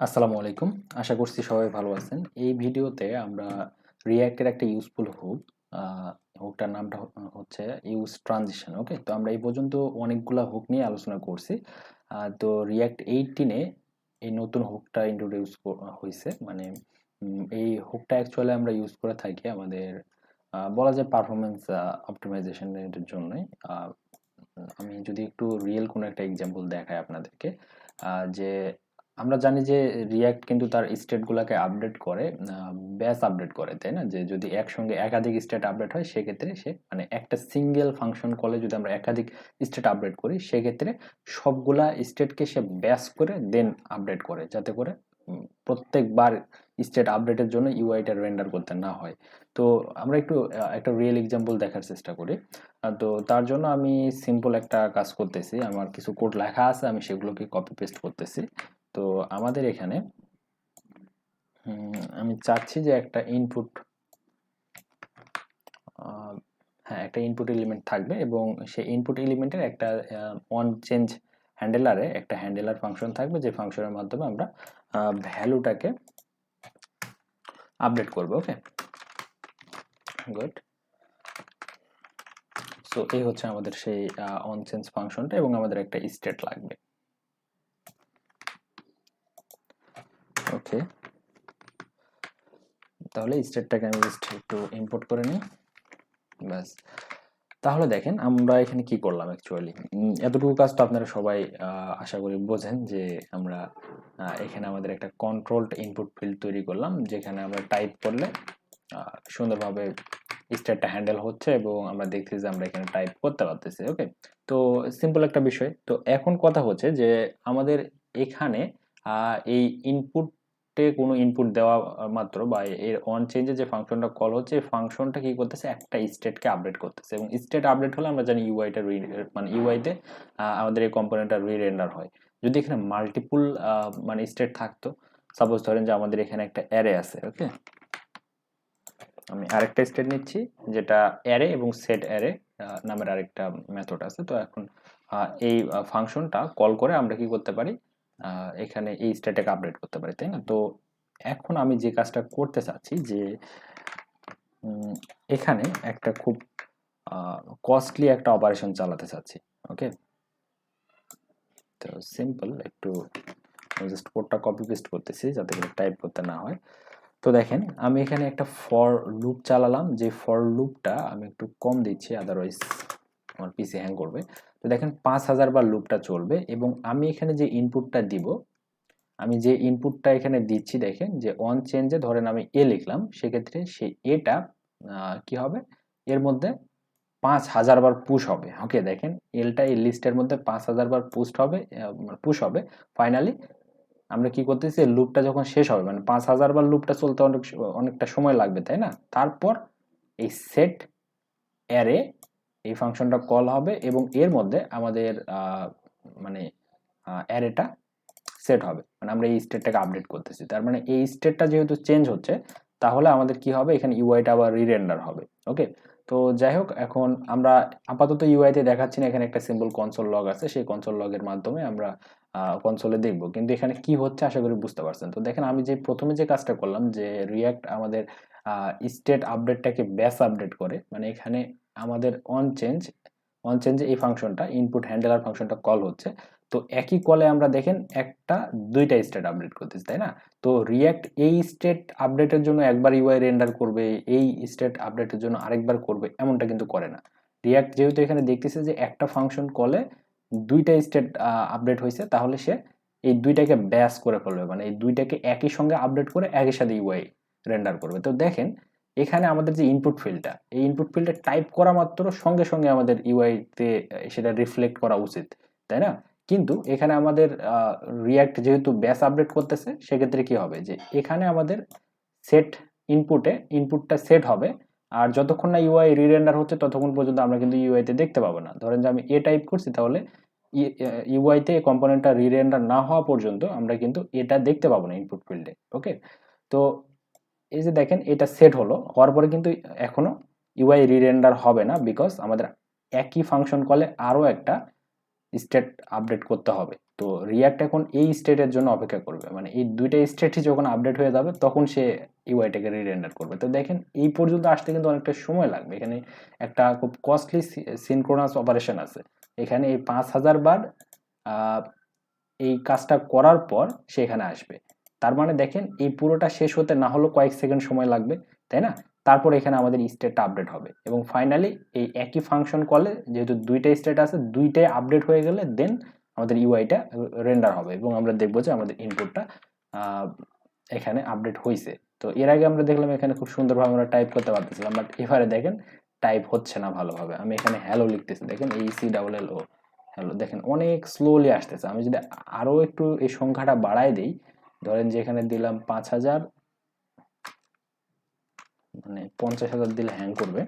আসসালামু আলাইকুম। আশা করছি সবাই ভালো আছেন। এই ভিডিওতে আমরা রিঅ্যাক্টের একটা ইউজফুল হুক, আ হুকটার নামটা হচ্ছে ইউজ ট্রানজিশন। ওকে? তো আমরা এই পর্যন্ত অনেকগুলা হুক নিয়ে আলোচনা করছি। তো রিঅ্যাক্ট 18 এ এই নতুন হুকটা ইন্ট্রোডিউস হইছে। মানে এই হুকটা অ্যাকচুয়ালি আমরা ইউজ করে থাকি আমাদের বলা যায় পারফরম্যান্স অপটিমাইজেশন এর জন্যই। আ আমি যদি একটু রিয়েল কোনো একটা এক্সাম্পল দেখাই আপনাদেরকে, যে আমরা জানি যে রিঅ্যাক্ট কিন্তু তার স্টেট গুলাকে আপডেট করে, ব্যাচ আপডেট করে, তাই না? যে যদি একসঙ্গে একাধিক স্টেট আপডেট হয় সেক্ষেত্রে সে মানে একটা সিঙ্গেল ফাংশন কলে যদি আমরা একাধিক স্টেট আপডেট করি সেক্ষেত্রে সবগুলা স্টেটকে সে ব্যাচ করে দেন আপডেট করে, যাতে করে প্রত্যেকবার স্টেট আপডেটের জন্য ইউআইটা রেন্ডার করতে না হয়। তো আমরা একটু একটা রিয়েল এক্সাম্পল দেখার চেষ্টা করি। তো তার জন্য আমি সিম্পল একটা কাজ করতেছি। আমার কিছু কোড লেখা আছে, আমি সেগুলোকে কপি পেস্ট করতেছি। তো আমাদের এখানে আমি চাচ্ছি যে একটা ইনপুট, হ্যাঁ, একটা ইনপুট এলিমেন্ট থাকবে এবং সেই ইনপুট এলিমেন্টের একটা অন চেঞ্জ হ্যান্ডেলারে একটা হ্যান্ডেলার ফাংশন থাকবে, যে ফাংশনের মাধ্যমে আমরা ভ্যালুটাকে আপডেট করব। ওকে, গুড। সো এই হচ্ছে আমাদের সেই অন চেঞ্জ ফাংশনটা এবং আমাদের একটা স্টেট লাগবে। ওকে, তাহলে স্টেটটাকে আমি জাস্ট একটু ইম্পোর্ট করে নিই, ব্যাস। তাহলে দেখেন আমরা এখানে কি করলাম অ্যাকচুয়ালি। এতটুকু কাজ তো আপনারা সবাই আশা করি বোঝেন যে আমরা এখানে আমাদের একটা কন্ট্রোলড ইনপুট ফিল্ড তৈরি করলাম, যেখানে আমরা টাইপ করলে সুন্দরভাবে স্টেটটা হ্যান্ডেল হচ্ছে এবং আমরা দেখছি যে আমরা এখানে টাইপ করতে পারতেছি। ওকে, তো সিম্পল একটা বিষয়। তো এখন কথা হচ্ছে যে আমাদের এখানে এই ইনপুটে কোনো ইনপুট দেওয়া মাত্র বা এর অন চেঞ্জে যে ফাংশনটা কল হচ্ছে, এই ফাংশনটা কি করতেছে, একটা স্টেটকে আপডেট করতেছে এবং স্টেট আপডেট হলে আমরা জানি ইউআইটা মানে ইউআইতে আমাদের এই কম্পোনেন্টটা রিরেন্ডার হয়। যদি এখানে মাল্টিপুল মানে স্টেট থাকতো, সাপোজ ধরেন যে আমাদের এখানে একটা অ্যারে আছে। ওকে, আমি আরেকটা স্টেট নিচ্ছি, যেটা অ্যারে এবং সেট অ্যারে নামের আরেকটা মেথড আছে। তো এখন এই ফাংশনটা কল করে আমরা কি করতে পারি, এখানে এই স্টেটটাকে আপডেট করতে পারি, তাই না? তো এখন আমি যে কাজটা করতে চাচ্ছি যে এখানে একটা খুব কস্টলি একটা অপারেশন চালাতে চাচ্ছি। ওকে, তো সিম্পল একটু জাস্ট কোডটা কপি পেস্ট করতেছি যাতে করে টাইপ করতে না হয়। তো দেখেন আমি এখানে একটা ফর লুপ চালালাম, যে ফর লুপটা আমি একটু কম দিচ্ছি, আদারওয়াইজ আমার পিসি হ্যাং করবে। তো দেখেন 5000 বার লুপটা চলবে এবং আমি এখানে যে ইনপুটটা দিব, আমি যে ইনপুটটা এখানে দিচ্ছি, দেখেন যে অন চেঞ্জে ধরেন আমি এ লিখলাম, সেক্ষেত্রে সেই এটা কি হবে, এর মধ্যে 5000 বার পুশ হবে। ওকে, দেখেন এলটা এই লিস্টের মধ্যে 5000 বার পুশ হবে। ফাইনালি আমরা কি করতেছি, লুপটা যখন শেষ হবে, মানে 5000 বার লুপটা চলতে অনেকটা সময় লাগবে, তাই না? তারপর এই সেট অ্যারে এই ফাংশনটা কল হবে এবং এর মধ্যে আমাদের মানে অ্যারেটা সেট হবে, মানে আমরা এই স্টেটটাকে আপডেট করতেছি। তার মানে এই স্টেটটা যেহেতু চেঞ্জ হচ্ছে, তাহলে আমাদের কি হবে, এখানে ইউআইটা আবার রিরেন্ডার হবে। ওকে, তো যাই হোক, এখন আমরা আপাতত ইউআইতে দেখাচ্ছি না, এখানে একটা সিম্পল কনসোল লগ আছে, সেই কনসোল লগের মাধ্যমে আমরা কনসোলে দেখবো, কিন্তু এখানে কি হচ্ছে আশা করি বুঝতে পারছেন। তো দেখেন আমি যে প্রথমে যে কাজটা করলাম, যে রিয়াক্ট আমাদের স্টেট আপডেটটাকে ব্যাচ আপডেট করে, মানে এখানে আমাদের অন চেঞ্জে এই ফাংশনটা ইনপুট হ্যান্ডেলার ফাংশনটা কল হচ্ছে। তো একই কলে আমরা দেখেন দুইটা স্টেট আপডেট করতেছি, তাই না? তো রিয়াক্ট এই স্টেট আপডেটের জন্য একবার ইউআই রেন্ডার করবে, এই স্টেট আপডেটের জন্য আরেকবার করবে, এমনটা কিন্তু করে না। রিয়াক্ট যেহেতু এখানে দেখতেছে যে একটা ফাংশন কলে দুইটা স্টেট আপডেট হয়েছে, তাহলে সে এই দুইটাকে ব্যাচ করে ফেলবে, মানে এই দুইটাকে একই সঙ্গে আপডেট করে একই সাথে ইউআই রেন্ডার করবে। তো দেখেন এখানে আমাদের যে ইনপুট ফিল্ডটা, এই ইনপুট ফিল্ডে টাইপ করা মাত্র সঙ্গে সঙ্গে আমাদের ইউআইতে সেটা রিফ্লেক্ট করা উচিত, তাই না? কিন্তু এখানে আমাদের রিয়াক্ট যেহেতু ব্যাচ আপডেট করতেছে, সেক্ষেত্রে কি হবে, যে এখানে আমাদের সেট ইনপুটটা সেট হবে, আর যতক্ষণ না ইউআই রিরেন্ডার হচ্ছে ততক্ষণ পর্যন্ত আমরা কিন্তু ইউআইতে দেখতে পাবো না। ধরেন যে আমি এ টাইপ করছি, তাহলে ইউআইতে কম্পোনেন্টটা রিরেন্ডার না হওয়া পর্যন্ত আমরা কিন্তু এটা দেখতে পাবো না ইনপুট ফিল্ডে। ওকে, তো এই যে দেখেন এটা সেট হওয়ার পরে কিন্তু এখনো ইউআই রিরেন্ডার হবে না, বিকজ আমাদের একই ফাংশন কলে আরো একটা স্টেট আপডেট করতে হবে। তো তো রিয়াক্ট এখন এই স্টেটের জন্য অপেক্ষা করবে, মানে এই দুইটা স্টেটই যখন আপডেট হয়ে যাবে তখন সে ইউআইটাকে রিরেন্ডার করবে। তো দেখেন এই পর্যন্ত আসতে কিন্তু অনেকটা সময় লাগবে। এখানে একটা খুব কস্টলি সিনক্রোনাস অপারেশন আছে। এখানে এই 5000 বার এই কাজটা করার পর সে এখানে আসবে। তার মানে দেখেন এই পুরোটা শেষ হতে না হলেও কয়েক সেকেন্ড সময় লাগবে, তাই না? তারপর এখানে আমাদের স্টেটটা আপডেট হবে এবং ফাইনালি এই একই ফাংশন কলে যেহেতু দুইটা স্টেট আছে, দুইটাই আপডেট হয়ে গেলে দেন আমাদের ইউআইটা রেন্ডার হবে এবং আমরা দেখবো যে আমাদের ইনপুটটা এখানে আপডেট হয়েছে। তো এর আগে আমরা দেখলাম এখানে খুব সুন্দরভাবে আমরা টাইপ করতে পারতেছিলাম, বাট এবারে দেখেন টাইপ হচ্ছে না ভালোভাবে। আমি এখানে হ্যালো লিখতেছি, দেখেন ACLLO হ্যালো, দেখেন অনেক স্লোলি আসতেছে। আমি যদি আরো একটু এই সংখ্যাটা বাড়াই দিই, ধরেন যে এখানে দিলাম 5000, মানে 50,000 দিলে হ্যাং করবে।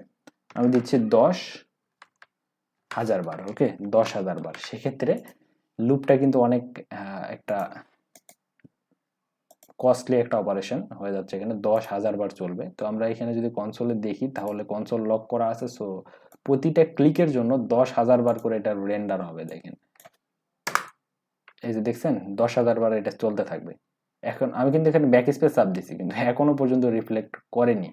আমি দিচ্ছি 10,000 বার, ওকে 10,000 বার। সেক্ষেত্রে লুপটা কিন্তু অনেক একটা কস্টলি একটা অপারেশন হয়ে যাচ্ছে, এখানে 10,000 বার চলবে। তো আমরা এখানে যদি কনসোলে দেখি তাহলে কনসোল লক করা আছে, সো প্রতিটা ক্লিকের জন্য 10,000 বার করে এটা রেন্ডার হবে। দেখেন এই যে দেখছেন 10,000 বার এটা চলতে থাকবে। এখন আমি কিন্তু এখানে ব্যাক স্পেস চাপ দিছি কিন্তু এখনো পর্যন্ত রিফ্লেক্ট করেনি,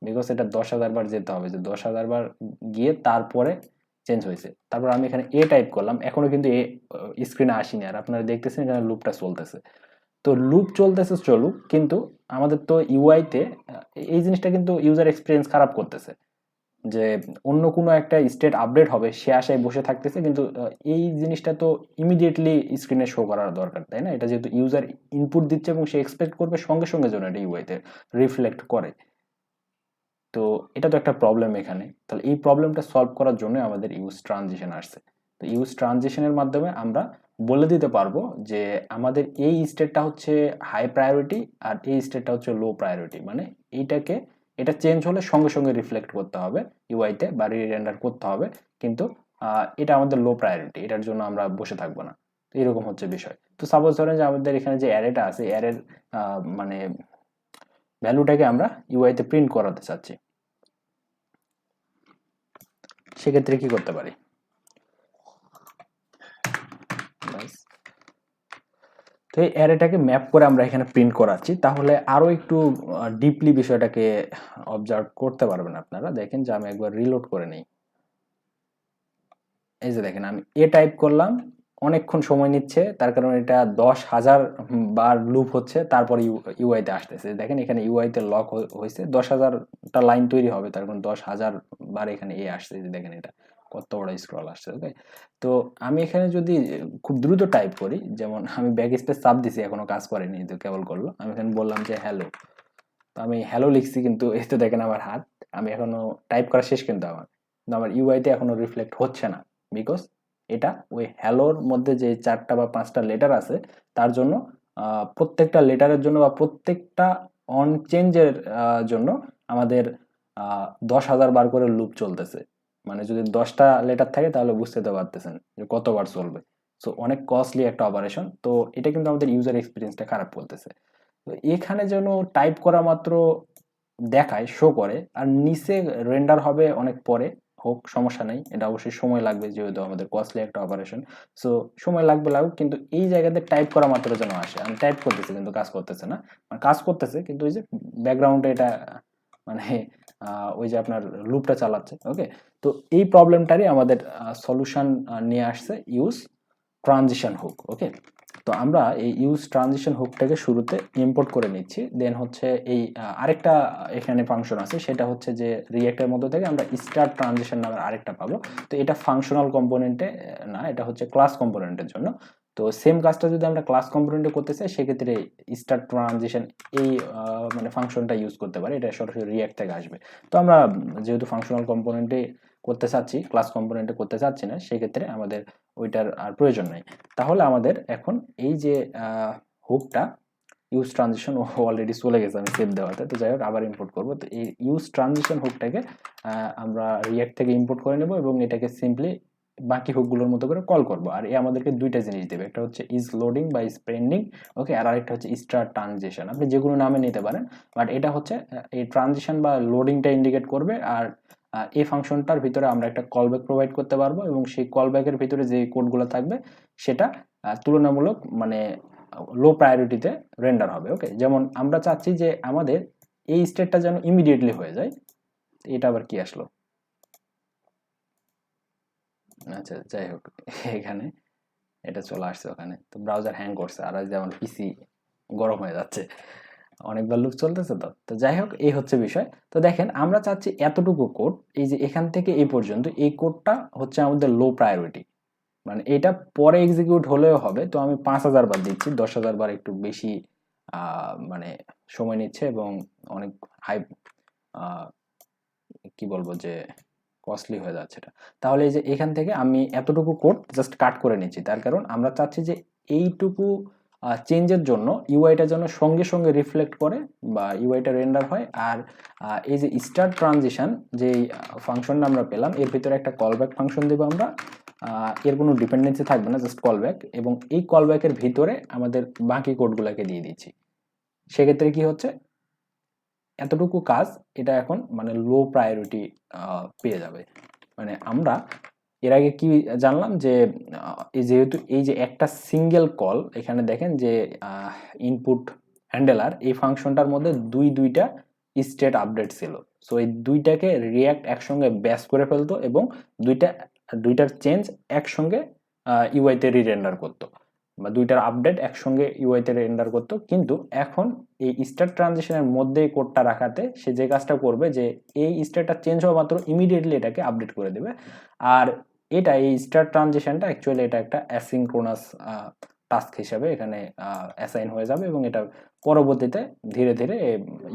বিকজ এটা 10,000 বার যেতে হবে, যে 10,000 বার গিয়ে তারপরে চেঞ্জ হয়েছে। তারপর আমি এখানে এ টাইপ করলাম, এখনো কিন্তু এ স্ক্রিনে আসেনি, আর আপনারা দেখতেছেন এখানে লুপটা চলতেছে। তো লুপ চলতেছে চলুক, কিন্তু আমাদের তো ইউআইতে এই জিনিসটা কিন্তু ইউজার এক্সপিরিয়েন্স খারাপ করতেছে, যে অন্য কোনো একটা স্টেট আপডেট হবে সে আশায় বসে থাকতেছে, কিন্তু এই জিনিসটা তো ইমিডিয়েটলি স্ক্রিনে শো করার দরকার, তাই না? এটা যেহেতু ইউজার ইনপুট দিচ্ছে এবং সে এক্সপেক্ট করবে সঙ্গে সঙ্গে যেন এটা ইউআইতে রিফ্লেক্ট করে। তো এটা তো একটা প্রবলেম এখানে। তাহলে এই প্রবলেমটা সলভ করার জন্য আমাদের ইউজ ট্রানজিশন আসছে। তো ইউজ ট্রানজিশনের মাধ্যমে আমরা বলে দিতে পারবো যে আমাদের এই স্টেটটা হচ্ছে হাই প্রায়োরিটি আর এই স্টেটটা হচ্ছে লো প্রায়োরিটি, মানে এইটাকে এটা চেঞ্জ হলে সঙ্গে সঙ্গে রিফ্লেক্ট করতে হবে ইউআইতে বা রিরেন্ডার করতে হবে, কিন্তু এটা আমাদের লো প্রায়োরিটি, এটার জন্য আমরা বসে থাকবো না। তো এরকম হচ্ছে বিষয়। তো সাপোজ ধরেন যে আমাদের এখানে যে অ্যারেটা আছে, অ্যারের মানে ভ্যালুটাকে আমরা ইউআইতে প্রিন্ট করাতে চাচ্ছি। সেক্ষেত্রে কি করতে পারি? তো এই অ্যারেটাকে ম্যাপ করে আমরা এখানে প্রিন্ট করাচ্ছি, তাহলে আরো একটু ডিপলি বিষয়টাকে অবজার্ভ করতে পারবেন আপনারা। দেখেন যে আমি একবার রিলোড করে নেই, এই যে দেখেন আমি এ টাইপ করলাম, অনেকক্ষণ সময় নিচ্ছে, তার কারণ এটা 10,000 বার লুপ হচ্ছে, তারপর ইউআইতে আসতেছে। দেখেন এখানে ইউআইতে লক হয়েছে, 10,000টা লাইন তৈরি হবে, তার কারণ 10,000 বার এখানে এ আসছে। দেখেন এটা কত বড় স্ক্রল আসছে, ওকে। তো আমি এখানে যদি খুব দ্রুত টাইপ করি, যেমন আমি ব্যাক স্পেস চাপ দিছি, এখনো কাজ করেনি, তো কেবল করলো। আমি এখানে বললাম যে হ্যালো, তো আমি হ্যালো লিখছি, কিন্তু এই তো দেখেন আমার হাত, আমি এখনো টাইপ করা শেষ, কিন্তু আমার ইউআইতে এখনো রিফ্লেক্ট হচ্ছে না, বিকজ এটা ওই হ্যালোর মধ্যে যে 4টা বা 5টা লেটার আছে তার জন্য প্রত্যেকটা লেটারের জন্য বা প্রত্যেকটা অন চেঞ্জের জন্য আমাদের 10,000 বার করে লুপ চলতেছে। মানে যদি 10টা লেটার থাকে তাহলে বুঝতে তো পারতেছেন যে কতবার চলবে। সো অনেক কস্টলি একটা অপারেশন। তো এটা কিন্তু আমাদের ইউজার এক্সপিরিয়েন্সটা খারাপ করতেছে। তো এখানে যেন টাইপ করা মাত্র দেখায়, শো করে, আর নিচে রেন্ডার হবে অনেক পরে, হোক সমস্যা নেই, এটা অবশ্যই সময় লাগবে যেহেতু আমাদের কস্টলি একটা অপারেশন। সো সময় লাগবে লাগুক, কিন্তু এই জায়গাতে টাইপ করা মাত্র যেন আসে। আমি টাইপ করতেছি কিন্তু কাজ করতেছে না, মানে কাজ করতেছে কিন্তু ওই যে ব্যাকগ্রাউন্ডে এটা মানে ওই যে আপনার লুপটা চালাচ্ছে, ওকে। তো এই প্রবলেমটারই আমাদের সলিউশন নিয়ে আসছে ইউজ ট্রানজিশন হুক, ওকে। তো আমরা এই ইউজ ট্রানজিশন হুকটাকে শুরুতে ইম্পোর্ট করে নিচ্ছি, দেন হচ্ছে এই আরেকটা এখানে ফাংশন আছে, সেটা হচ্ছে যে রিঅ্যাক্টের মধ্যে থেকে আমরা স্টার্ট ট্রানজিশন নামের আরেকটা পাবো। তো এটা ফাংশনাল কম্পোনেন্টে না, এটা হচ্ছে ক্লাস কম্পোনেন্টের জন্য। তো সেম কাজটা যদি আমরা ক্লাস কম্পোনেন্টে করতে চাই, সেক্ষেত্রে স্টার্ট ট্রানজিশন এই মানে ফাংশনটা ইউজ করতে পারি, এটা সরাসরি রিঅ্যাক্ট থেকে আসবে। তো আমরা যেহেতু ফাংশনাল কম্পোনেন্টে করতে চাচ্ছি, ক্লাস কম্পোনেন্টে করতে চাচ্ছি না, সেক্ষেত্রে আমাদের ওইটার আর প্রয়োজন নাই। তাহলে আমাদের এখন এই যে হুকটা ইউজ ট্রানজিশন অলরেডি চলে গেছে আমি সেভ দেওয়াতে, তো যাই হোক আবার ইম্পোর্ট করবো। তো এই ইউজ ট্রানজিশন হুকটাকে আমরা রিঅ্যাক্ট থেকে ইম্পোর্ট করে নেব এবং এটাকে সিম্পলি বাকি হুকগুলোর মতো করে কল করব। আর এ আমাদেরকে দুইটা জিনিস দেবে, একটা হচ্ছে ইজ লোডিং বা ইজ পেন্ডিং, ওকে, আর আরেকটা হচ্ছে স্টার্ট ট্রানজিশন। আপনি যে কোনো নামে নিতে পারেন, বাট এটা হচ্ছে এই ট্রানজিশন বা লোডিংটা ইন্ডিকেট করবে। আর এই ফাংশনটার ভিতরে আমরা একটা কলব্যাক প্রোভাইড করতে পারবো এবং সেই কলব্যাকের ভিতরে যে কোডগুলো থাকবে সেটা তুলনামূলক মানে লো প্রায়োরিটিতে রেন্ডার হবে। ওকে, যেমন আমরা চাচ্ছি যে আমাদের এই স্টেটটা যেন ইমিডিয়েটলি হয়ে যায়। এটা আবার কি আসলো? আচ্ছা যাই হোক, এখানে এটা চলে আসছে ওখানে, তো ব্রাউজার হ্যাং করছে আর যেমন পিসি গরম হয়ে যাচ্ছে, অনেকবার লুপ চলতেছে। তো যাই হোক, এই হচ্ছে বিষয়। তো দেখেন আমরা চাচ্ছি এতটুকু কোড, এই যে এখান থেকে এই পর্যন্ত এই কোডটা হচ্ছে আমাদের লো প্রায়োরিটি, মানে এটা পরে এক্সিকিউট হলেও হবে। তো আমি 5000 বার দিচ্ছি, 10,000 বার একটু বেশি মানে সময় নিচ্ছে এবং অনেক হাই কি বলবো যে কস্টলি হয়ে যাচ্ছে এটা। তাহলে এই যে এখান থেকে আমি এতটুকু কোড জাস্ট কাট করে নিচ্ছি, তার কারণ আমরা চাচ্ছি যে এইটুকু চেঞ্জের জন্য ইউআইটা যেন সঙ্গে সঙ্গে রিফ্লেক্ট করে বা ইউআইটা রেন্ডার হয়। আর এই যে স্টার্ট ট্রানজিশন যে ফাংশনটা আমরা পেলাম, এর ভিতরে একটা কলব্যাক ফাংশন দেবো আমরা, এর কোনো ডিপেন্ডেন্সি থাকবে না, জাস্ট কলব্যাক, এবং এই কলব্যাকের ভিতরে আমাদের বাকি কোডগুলোকে দিয়ে দিচ্ছি। সেক্ষেত্রে কি হচ্ছে, এতটুকু কাজ এটা এখন মানে লো প্রায়োরিটি পেয়ে যাবে। মানে আমরা এর আগে কি জানলাম যে যেহেতু এই যে একটা সিঙ্গেল কল, এখানে দেখেন যে ইনপুট হ্যান্ডেলার এই ফাংশনটার মধ্যে দুইটা স্টেট আপডেট ছিল। সো এই দুইটাকে রিয়াক্ট একসঙ্গে ব্যাস করে ফেলতো এবং দুইটার চেঞ্জ একসঙ্গে ইউআইতে রিরেন্ডার করতো, বা দুইটার আপডেট একসঙ্গে ইউআইতে রেন্ডার করতো। কিন্তু এখন এই স্টেট ট্রানজিশনের মধ্যে কোডটা রাখাতে সে যে কাজটা করবে যে এই স্টেটটা চেঞ্জ হওয়া মাত্র ইমিডিয়েটলি এটাকে আপডেট করে দেবে। আর এটা এই স্টার্ট ট্রানজিশনটা অ্যাকচুয়ালি এটা একটা অ্যাসিনক্রোনাস টাস্ক হিসেবে এখানে অ্যাসাইন হয়ে যাবে এবং এটা পরবর্তীতে ধীরে ধীরে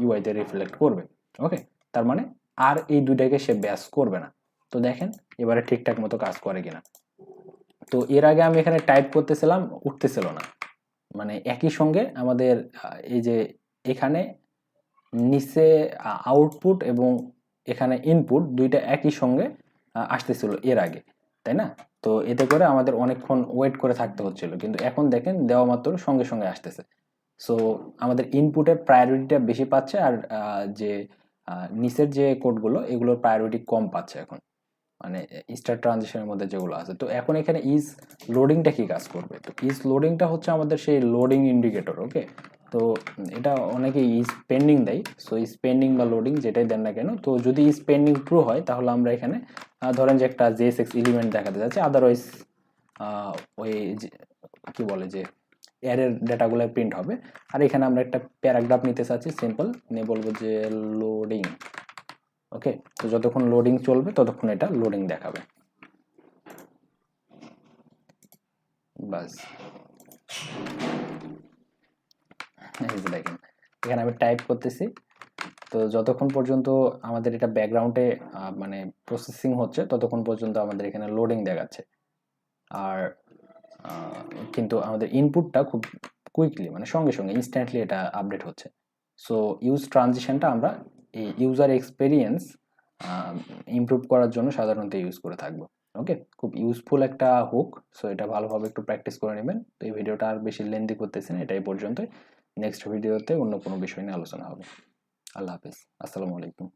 ইউআইতে রিফ্লেক্ট করবে। ওকে, তার মানে আর এই দুইটাকে সে ব্যাস করবে না। তো দেখেন এবারে ঠিকঠাক মতো কাজ করে কিনা। তো এর আগে আমি এখানে টাইপ করতেছিলাম, উঠতেছিল না, মানে একই সঙ্গে আমাদের এই যে এখানে নিচে আউটপুট এবং এখানে ইনপুট দুইটা একই সঙ্গে আসতেছিল এর আগে, তাই না? তো এতে করে আমাদের অনেকক্ষণ ওয়েট করে থাকতে হচ্ছিল, কিন্তু এখন দেখেন দেওয়া মাত্র সঙ্গে সঙ্গে আসতেছে। সো আমাদের ইনপুটের প্রায়োরিটিটা বেশি পাচ্ছে, আর যে নিচের যে কোডগুলো এগুলোর প্রায়োরিটি কম পাচ্ছে এখন, মানে স্টার্ট ট্রানজিশনের মধ্যে যেগুলো আছে। তো এখন এখানে ইজ লোডিংটা কি কাজ করবে? তো ইজ লোডিংটা হচ্ছে আমাদের সেই লোডিং ইন্ডিকেটর। ওকে, তো এটা অনেকে ইজ পেন্ডিং দেয়। সো ইজ পেন্ডিং বা লোডিং যেটাই দেন না কেন, তো যদি ইজ পেন্ডিং ট্রু হয় তাহলে আমরা এখানে ধরেন যে একটা জেএসএক্স এলিমেন্ট দেখাতে যাচ্ছে, আদারওয়াইজ ওই কি বলে যে অ্যারের ডেটাগুলো প্রিন্ট হবে। আর এখানে আমরা একটা প্যারাগ্রাফ নিতে চাচ্ছি, সিম্পল নিয়ে বলবো যে লোডিং। ওকে, তো যতক্ষণ লোডিং চলবে ততক্ষণ এটা লোডিং দেখাবে। বাস, দেখেন এখানে আমি টাইপ করতেছি, তো যতক্ষণ পর্যন্ত আমাদের এটা ব্যাকগ্রাউন্ডে মানে প্রসেসিং হচ্ছে ততক্ষণ পর্যন্ত আমাদের এখানে লোডিং দেখাচ্ছে। আর কিন্তু আমাদের ইনপুটটা খুব কুইকলি মানে সঙ্গে সঙ্গে ইনস্ট্যান্টলি এটা আপডেট হচ্ছে। সো ইউজ ট্রানজিশনটা আমরা এই ইউজার এক্সপেরিয়েন্স ইমপ্রুভ করার জন্য সাধারণত ইউজ করে থাকবো। ওকে, খুব ইউজফুল একটা হুক। সো এটা ভালোভাবে একটু প্র্যাকটিস করে নেবেন। তো এই ভিডিওটা আর বেশি লেন্দি করতেছি না, এটাই পর্যন্তই। নেক্সট ভিডিওতে অন্য কোনো বিষয় নিয়ে আলোচনা হবে। আল্লাহ হাফেজ, আসসালামু আলাইকুম।